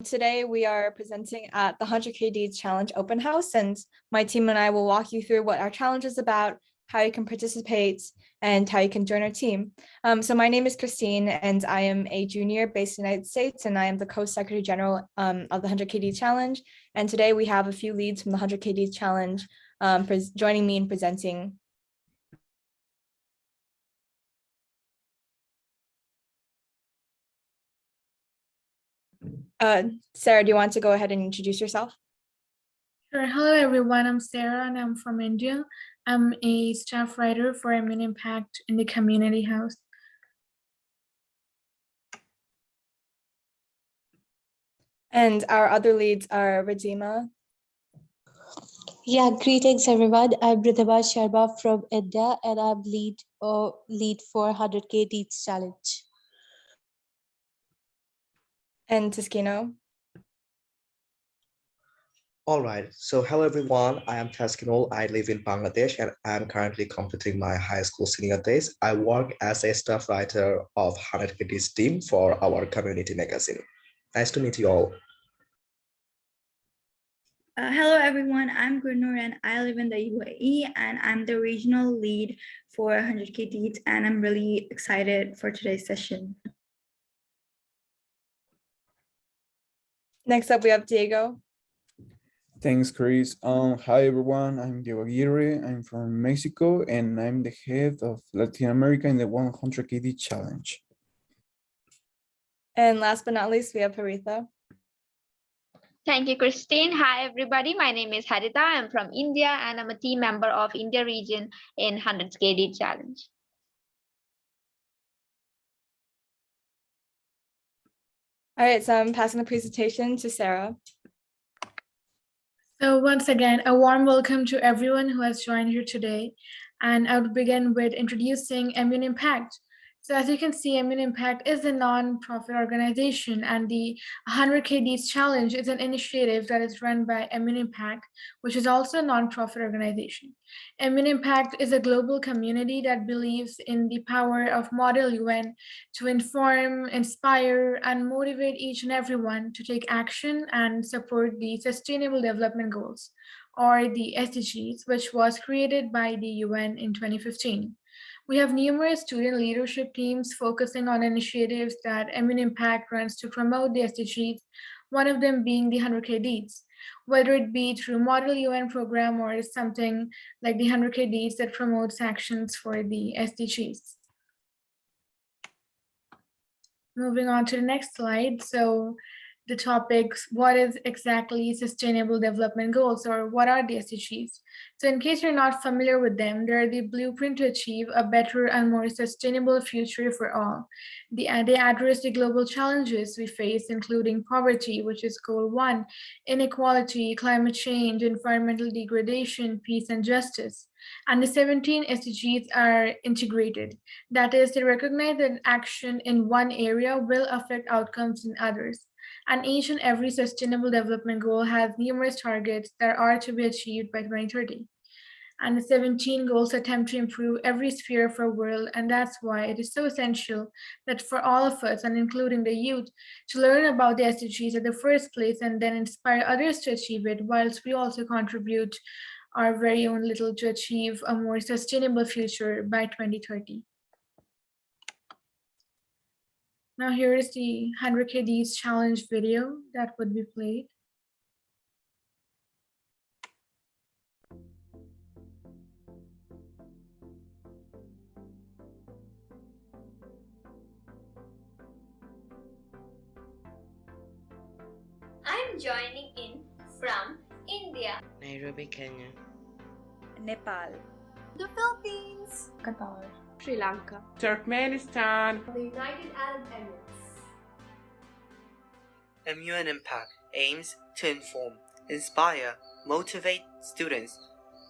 Today we are presenting at the 100K Deeds Challenge Open House, and my team and I will walk you through what our challenge is about, how you can participate, and how you can join our team. So my name is Christine, and I am a junior based in the United States, and I am the co-secretary general of the 100K Deeds Challenge. And today we have a few leads from the 100K Deeds Challenge joining me in presenting. Sarah, do you want to go ahead and introduce yourself? Sure. Hello, everyone. I'm Sarah, and I'm from India. I'm a staff writer for Immune Impact in the Community House. And our other leads are Rajima. Yeah, greetings everyone. I'm Ridhima Sharma from India, and I'm lead for 100K Deeds Challenge. And Tiskino. All right, so hello everyone, I am Taskinol. I live in Bangladesh and I'm currently completing my high school senior days. I work as a staff writer of 100K Deeds team for our community magazine. Nice to meet you all. Hello everyone, I'm Gurnur and I live in the UAE and I'm the regional lead for 100K Deeds and I'm really excited for today's session. Next up we have Diego. Thanks, Chris. Hi everyone, I'm Diego Aguirre. I'm from Mexico and I'm the head of Latin America in the 100K Deeds Challenge. And last but not least, we have Haritha. Thank you, Christine. Hi, everybody. My name is Harita. I'm from India and I'm a team member of India region in 100K Deeds Challenge. All right, so I'm passing the presentation to Sarah. So once again, a warm welcome to everyone who has joined here today. And I would begin with introducing Immune Impact. So as you can see, Immune Impact is a non-profit organization, and the 100K Deeds Challenge is an initiative that is run by Immune Impact, which is also a non-profit organization. Immune Impact is a global community that believes in the power of Model UN to inform, inspire, and motivate each and everyone to take action and support the Sustainable Development Goals, or the SDGs, which was created by the UN in 2015. We have numerous student leadership teams focusing on initiatives that Immune Impact runs to promote the SDGs, one of them being the 100K Deeds, whether it be through Model UN program or something like the 100K Deeds that promotes actions for the SDGs. Moving on to the next slide. So the topics, what is exactly Sustainable Development Goals, or what are the SDGs? So in case you're not familiar with them, they're the blueprint to achieve a better and more sustainable future for all. They address the global challenges we face, including poverty, which is goal 1, inequality, climate change, environmental degradation, peace and justice. And the 17 SDGs are integrated. That is, they recognize that action in one area will affect outcomes in others. And each and every sustainable development goal has numerous targets that are to be achieved by 2030. And the 17 goals attempt to improve every sphere of our world, and that's why it is so essential that for all of us, and including the youth, to learn about the SDGs at the first place and then inspire others to achieve it, whilst we also contribute our very own little to achieve a more sustainable future by 2030. Now here is the 100K Deeds Challenge video that would be played. I'm joining in from India, Nairobi, Kenya, Nepal, the Philippines, Qatar, Sri Lanka, Turkmenistan, the United Arab Emirates. Immune Impact aims to inform, inspire, motivate students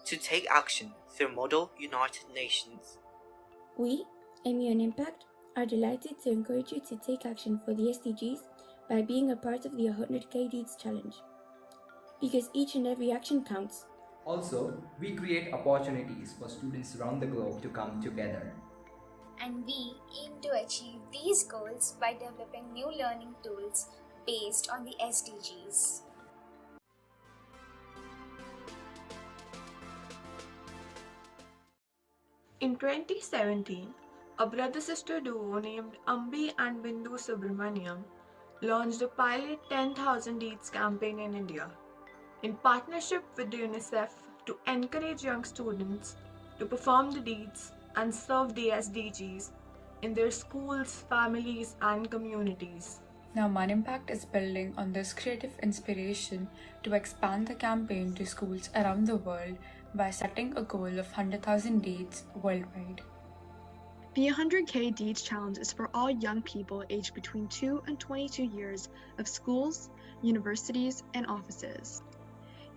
to take action through Model United Nations. We, Immune Impact, are delighted to encourage you to take action for the SDGs by being a part of the 100K Deeds Challenge. Because each and every action counts. Also, we create opportunities for students around the globe to come together. And we aim to achieve these goals by developing new learning tools based on the SDGs. In 2017, a brother-sister duo named Ambi and Bindu Subramaniam launched a pilot 10,000 Deeds campaign in India, in partnership with UNICEF to encourage young students to perform the deeds and serve the SDGs in their schools, families, and communities. Now, Mind Impact is building on this creative inspiration to expand the campaign to schools around the world by setting a goal of 100,000 deeds worldwide. The 100K Deeds Challenge is for all young people aged between 2 and 22 years of schools, universities, and offices.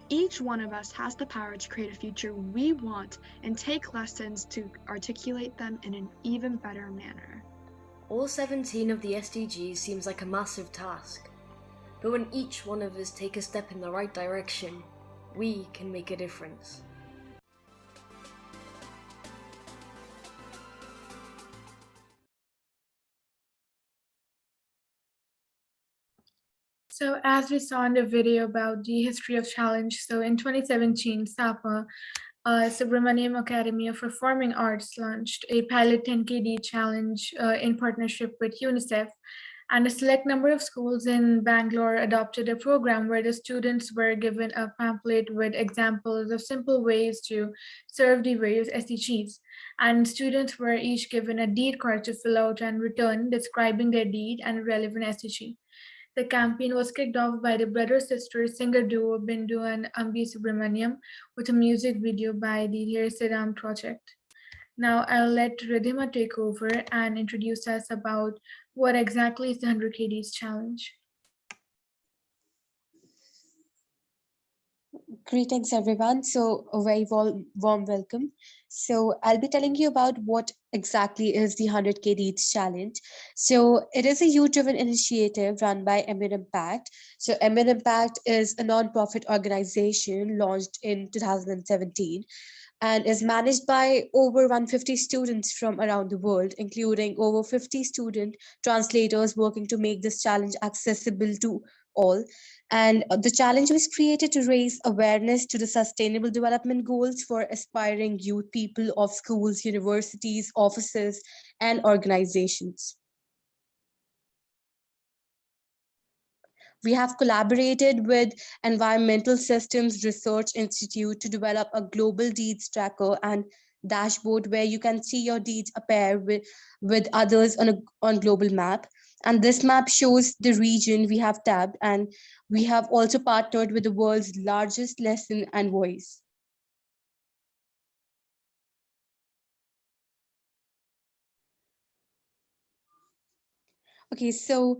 Each one of us has the power to create a future we want and take lessons to articulate them in an even better manner. All 17 of the SDGs seems like a massive task, but when each one of us take a step in the right direction, we can make a difference. So as we saw in the video about the history of challenge, so in 2017, SAPA, Subramaniam Academy of Performing Arts launched a pilot 10KD challenge in partnership with UNICEF, and a select number of schools in Bangalore adopted a program where the students were given a pamphlet with examples of simple ways to serve the various SDGs. And students were each given a deed card to fill out and return describing their deed and relevant SDG. The campaign was kicked off by the brother-sister singer duo Bindu and Ambi Subramaniam with a music video by the Here Siram project. Now I'll let Ridhima take over and introduce us about what exactly is the 100K Deeds Challenge. Greetings, everyone. So a very warm welcome. So I'll be telling you about what exactly is the 100K Deeds Challenge. So it is a youth-driven initiative run by Emir Impact. So Emir Impact is a non-profit organization launched in 2017 and is managed by over 150 students from around the world, including over 50 student translators working to make this challenge accessible to all. And the challenge was created to raise awareness to the sustainable development goals for aspiring youth people of schools, universities, offices, and organizations. We have collaborated with Environmental Systems Research Institute to develop a global deeds tracker and dashboard where you can see your deeds appear with others on global map. And this map shows the region we have tabbed, and we have also partnered with the world's largest lesson and voice. Okay, so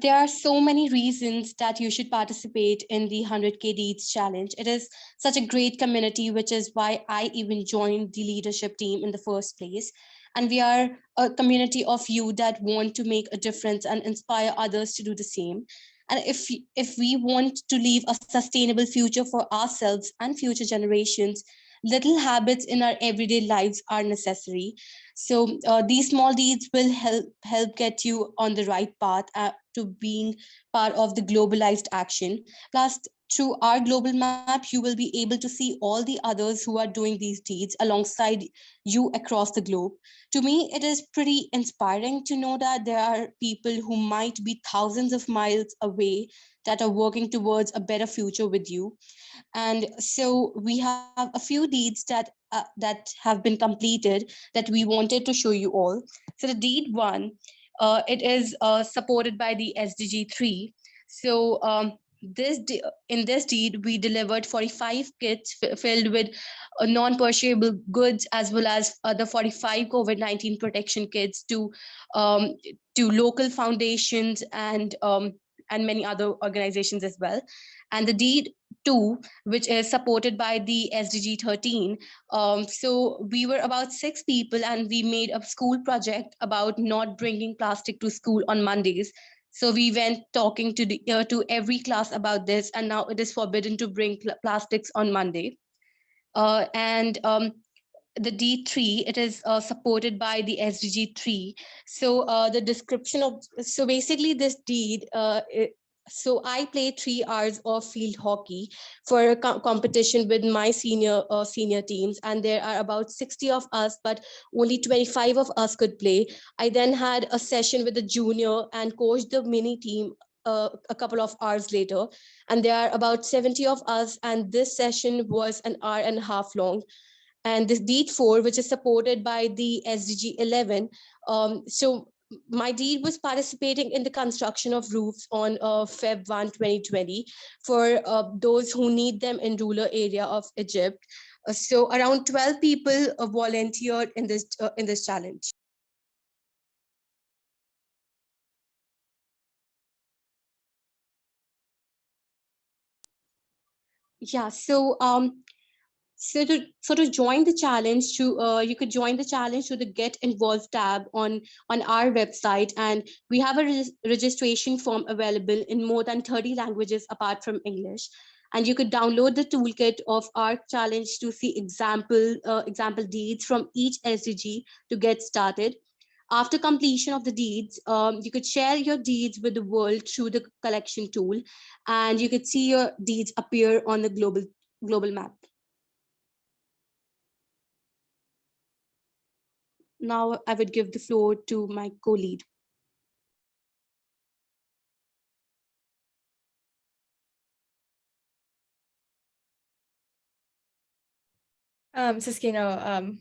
there are so many reasons that you should participate in the 100K Deeds Challenge. It is such a great community, which is why I even joined the leadership team in the first place. And we are a community of you that want to make a difference and inspire others to do the same. And if we want to leave a sustainable future for ourselves and future generations, little habits in our everyday lives are necessary. So these small deeds will help get you on the right path to being part of the globalized action. Plus, through our global map, you will be able to see all the others who are doing these deeds alongside you across the globe. To me, it is pretty inspiring to know that there are people who might be thousands of miles away that are working towards a better future with you. And so we have a few deeds that have been completed that we wanted to show you all. So the deed 1, it is supported by the SDG 3. So in this deed, we delivered 45 kits filled with non-perishable goods, as well as the 45 COVID-19 protection kits to local foundations and many other organizations as well. And the deed 2, which is supported by the SDG 13. So we were about 6 people, and we made a school project about not bringing plastic to school on Mondays. So we went talking to every class about this, and now it is forbidden to bring plastics on Monday. And the D3, it is supported by the SDG 3. So the description of, so basically this deed, so I play 3 hours of field hockey for a competition with my senior teams, and there are about 60 of us, but only 25 of us could play. I then had a session with the junior and coached the mini team a couple of hours later, and there are about 70 of us, and this session was an hour and a half long. And this deed 4, which is supported by the SDG 11. So my deed was participating in the construction of roofs on Feb 1, 2020 for those who need them in rural area of Egypt. So around 12 people volunteered in this challenge. Yeah, so to join the challenge, you could join the challenge through the Get Involved tab on our website, and we have a registration form available in more than 30 languages apart from English. And you could download the toolkit of our challenge to see example deeds from each SDG to get started. After completion of the deeds, you could share your deeds with the world through the collection tool, and you could see your deeds appear on the global map. Now I would give the floor to my co-lead. Siskino,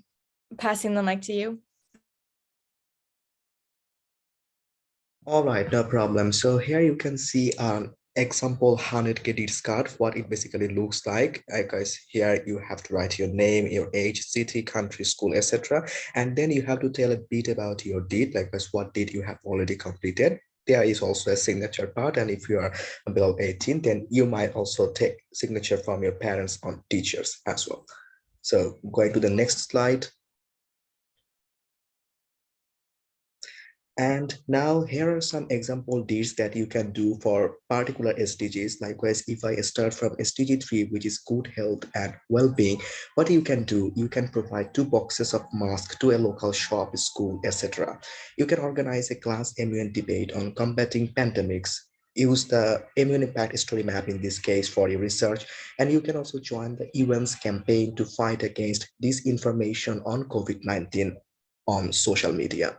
passing the mic to you. All right, no problem. So here you can see an example 100K deeds card, what it basically looks like. Guys, here you have to write your name, your age, city, country, school, etc. And then you have to tell a bit about your deed, like what deed you have already completed. There is also a signature part, and if you are below 18, then you might also take signature from your parents or teachers as well. So going to the next slide. And now here are some example deeds that you can do for particular SDGs. Likewise, if I start from SDG 3, which is good health and well-being, what you can do, you can provide 2 boxes of masks to a local shop, school, etc. You can organize a class immune debate on combating pandemics. Use the immune impact story map in this case for your research, and you can also join the events campaign to fight against disinformation on COVID-19 on social media.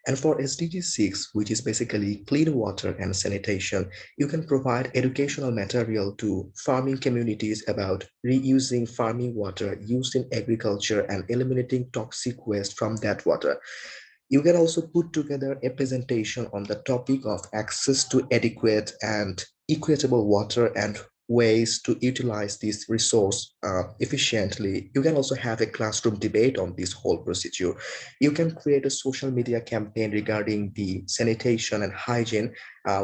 And for SDG 6, which is basically clean water and sanitation, you can provide educational material to farming communities about reusing farming water used in agriculture and eliminating toxic waste from that water. You can also put together a presentation on the topic of access to adequate and equitable water and ways to utilize this resource efficiently. You can also have a classroom debate on this whole procedure. You can create a social media campaign regarding the sanitation and hygiene,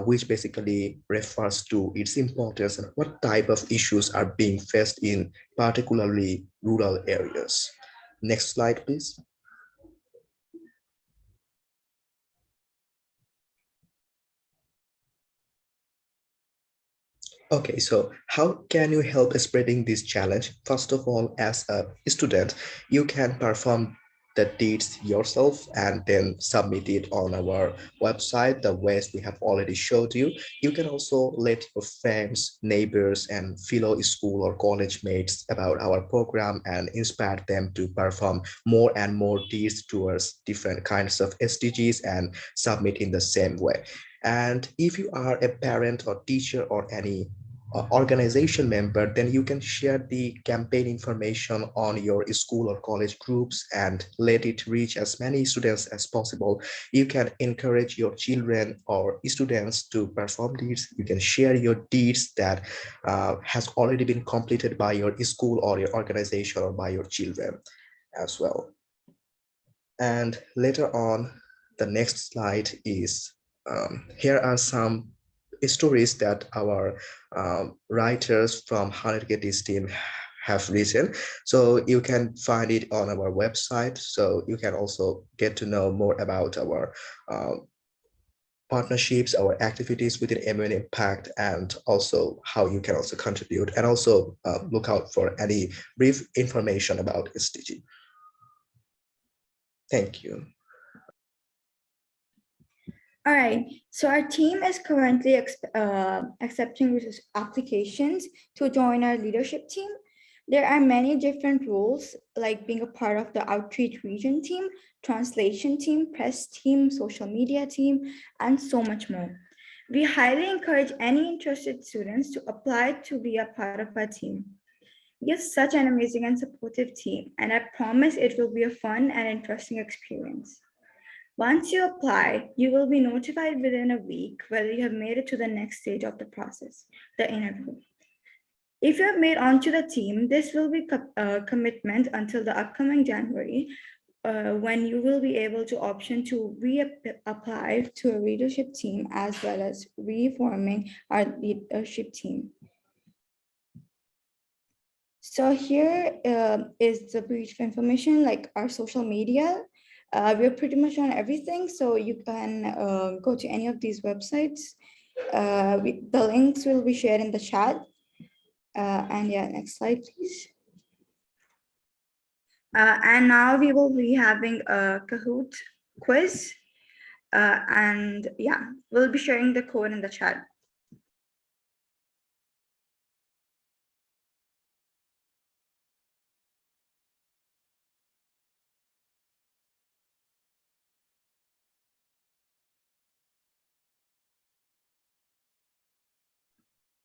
which basically refers to its importance and what type of issues are being faced in particularly rural areas. Next slide, please. Okay, so how can you help spreading this challenge? First of all, as a student, you can perform the deeds yourself and then submit it on our website, the ways we have already showed you. You can also let your friends, neighbors, and fellow school or college mates about our program and inspire them to perform more and more deeds towards different kinds of SDGs and submit in the same way. And if you are a parent or teacher or any organization member, then you can share the campaign information on your school or college groups and let it reach as many students as possible. You can encourage your children or students to perform deeds. You can share your deeds that has already been completed by your school or your organization or by your children as well. And later on, the next slide is here are some stories that our writers from 100K Deeds team have written. So you can find it on our website. So you can also get to know more about our partnerships, our activities within MN Impact, and also how you can also contribute, and also look out for any brief information about SDG. Thank you. All right, so our team is currently accepting applications to join our leadership team. There are many different roles, like being a part of the outreach region team, translation team, press team, social media team, and so much more. We highly encourage any interested students to apply to be a part of our team. We have such an amazing and supportive team, and I promise it will be a fun and interesting experience. Once you apply, you will be notified within a week whether you have made it to the next stage of the process, the interview. If you have made onto the team, this will be a commitment until the upcoming January, when you will be able to option to reapply to a leadership team as well as reforming our leadership team. So here is the brief information, like our social media. We're pretty much on everything, so you can go to any of these websites. The links will be shared in the chat. And yeah, next slide, please. And now we will be having a Kahoot quiz. And yeah, we'll be sharing the code in the chat.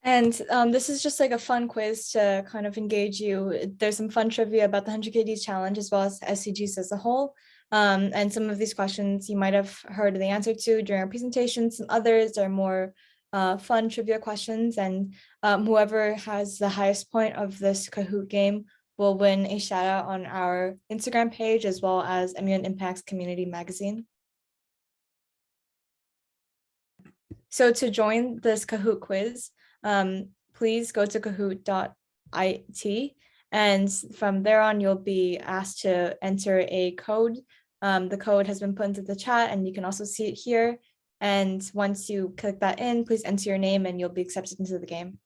And this is just like a fun quiz to kind of engage you. There's some fun trivia about the 100 KDs challenge as well as SDGs as a whole. And some of these questions you might have heard the answer to during our presentation. Some others are more fun trivia questions. And whoever has the highest point of this Kahoot game will win a shout out on our Instagram page as well as Immune Impacts Community Magazine. So to join this Kahoot quiz, please go to kahoot.it, and from there on you'll be asked to enter a code. The code has been put into the chat and you can also see it here. And once you click that in, please enter your name and you'll be accepted into the game.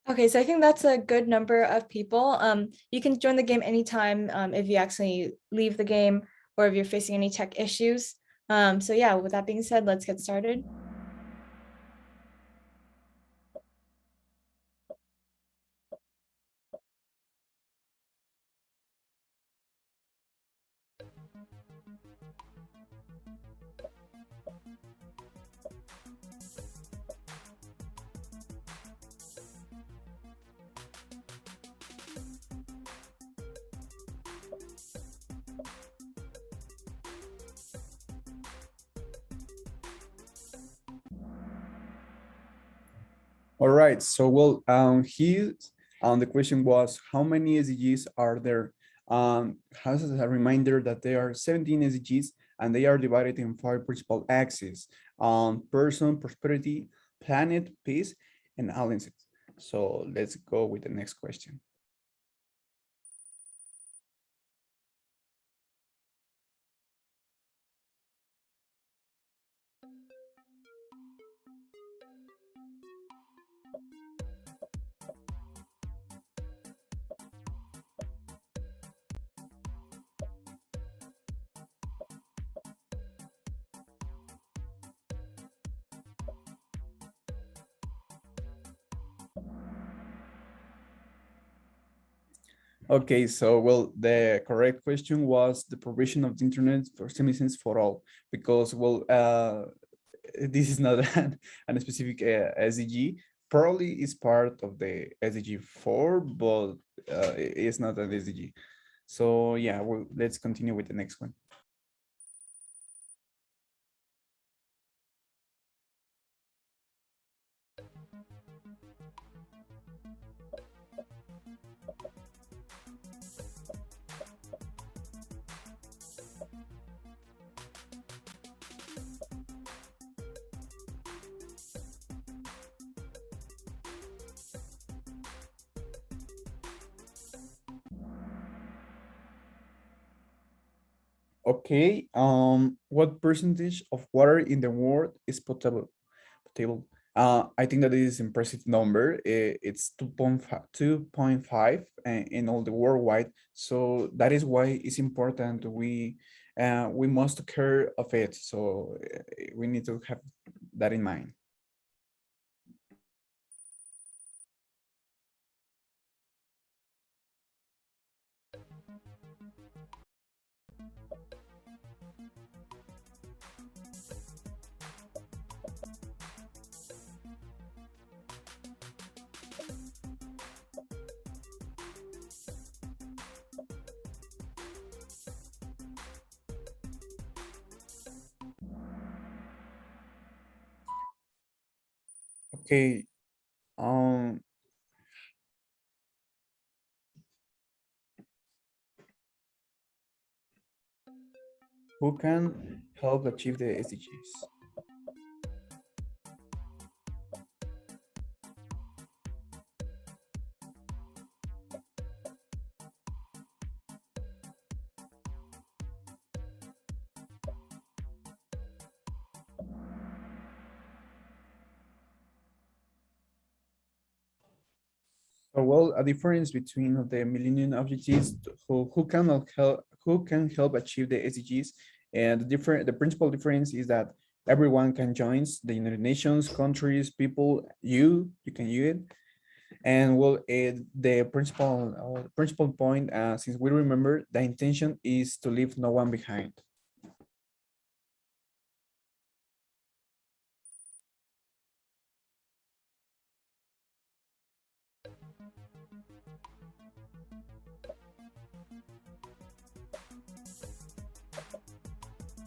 Okay, so I think that's a good number of people. You can join the game anytime if you actually leave the game or if you're facing any tech issues. So yeah, with that being said, let's get started. All right, so well, here the question was, how many SDGs are there? As a reminder that there are 17 SDGs and they are divided in 5 principal axes: person, prosperity, planet, peace, and alliances. So let's go with the next question. Okay, so well, the correct question was the provision of the internet for citizens for all, because well, this is not an specific SDG. Probably is part of the SDG 4, but it's not an SDG. So yeah, let's continue with the next one. Okay, what percentage of water in the world is potable? Potable. I think that is impressive number. It's 2.5 in all the worldwide. So that is why it's important. We must care of it. So we need to have that in mind. Okay. Who can help achieve the SDGs? Well, a difference between the Millennium Objectives who can help achieve the SDGs, and the principal difference is that everyone can join the United Nations, countries, people, you can use it, and well, the principal point, since we remember, the intention is to leave no one behind.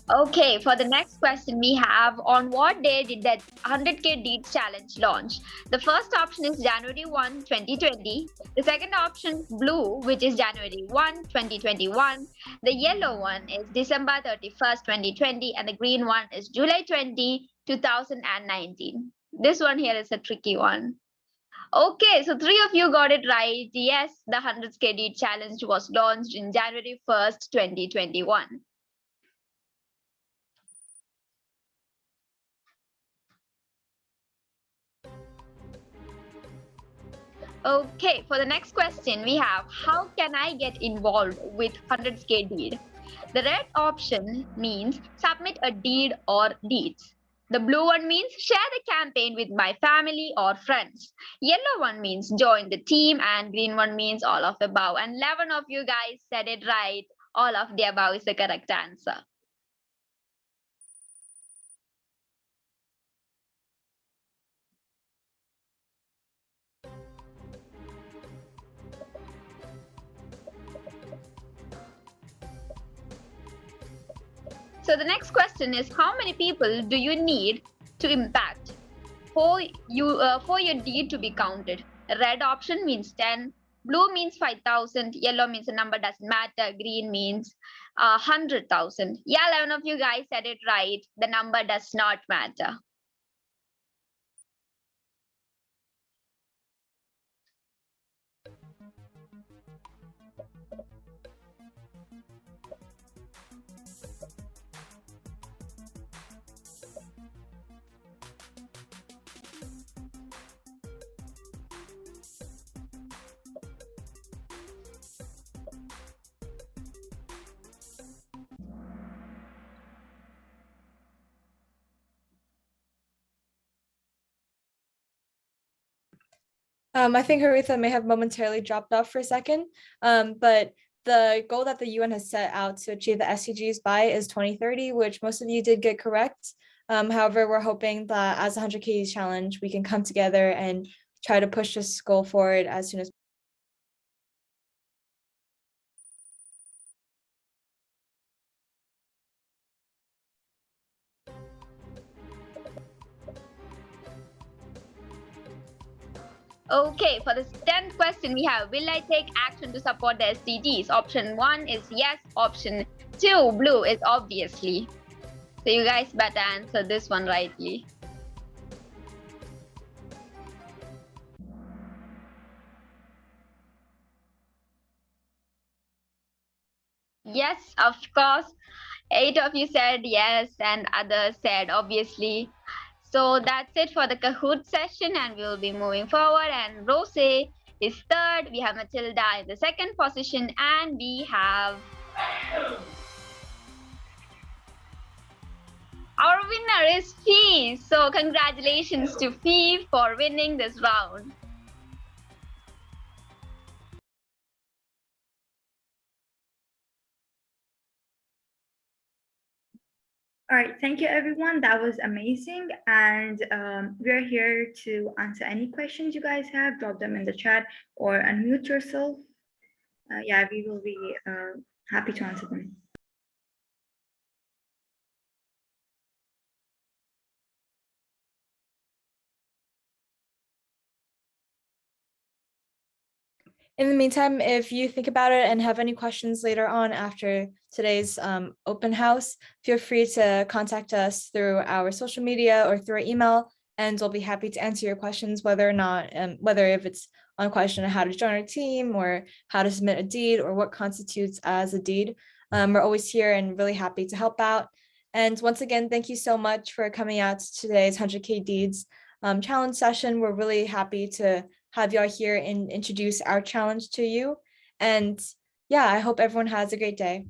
Okay, for the next question we have, on what day did that 100K Deeds Challenge launch? The first option is January 1, 2020. The second option, blue, which is January 1, 2021. The yellow one is December 31st, 2020. And the green one is July 20, 2019. This one here is a tricky one. Okay, so 3 of you got it right. Yes, the 100K Deed Challenge was launched in January 1st, 2021. Okay, for the next question we have, how can I get involved with 100K deed? The red option means submit a deed or deeds. The blue one means share the campaign with my family or friends. Yellow one means join the team, and green one means all of the above. And 11 of you guys said it right. All of the above is the correct answer. So the next question is, how many people do you need to impact for your deed to be counted? Red option means 10, blue means 5,000, yellow means the number doesn't matter, green means 100,000. Yeah, 11 of you guys said it right. The number does not matter. I think Haritha may have momentarily dropped off for a second, but the goal that the UN has set out to achieve the SDGs by is 2030, which most of you did get correct. However, we're hoping that as a 100 KDs challenge, we can come together and try to push this goal forward as soon as. Okay, for the 10th question we have, will I take action to support the SDGs? Option 1 is yes, option 2, blue, is obviously. So you guys better answer this one rightly. Yes, of course. 8 of you said yes and others said obviously. So that's it for the Kahoot session, and we'll be moving forward. And Rose is third. We have Matilda in the second position, and we have our winner is Fee. So congratulations to Fee for winning this round. All right, thank you everyone. That was amazing. And we're here to answer any questions you guys have. Drop them in the chat or unmute yourself. Yeah, we will be happy to answer them. In the meantime, if you think about it and have any questions later on after today's open house, feel free to contact us through our social media or through our email, and we'll be happy to answer your questions, whether or not, whether if it's on a question of how to join our team or how to submit a deed or what constitutes as a deed. We're always here and really happy to help out. And once again, thank you so much for coming out to today's 100K Deeds challenge session. We're really happy to have y'all here and introduce our challenge to you. And yeah, I hope everyone has a great day.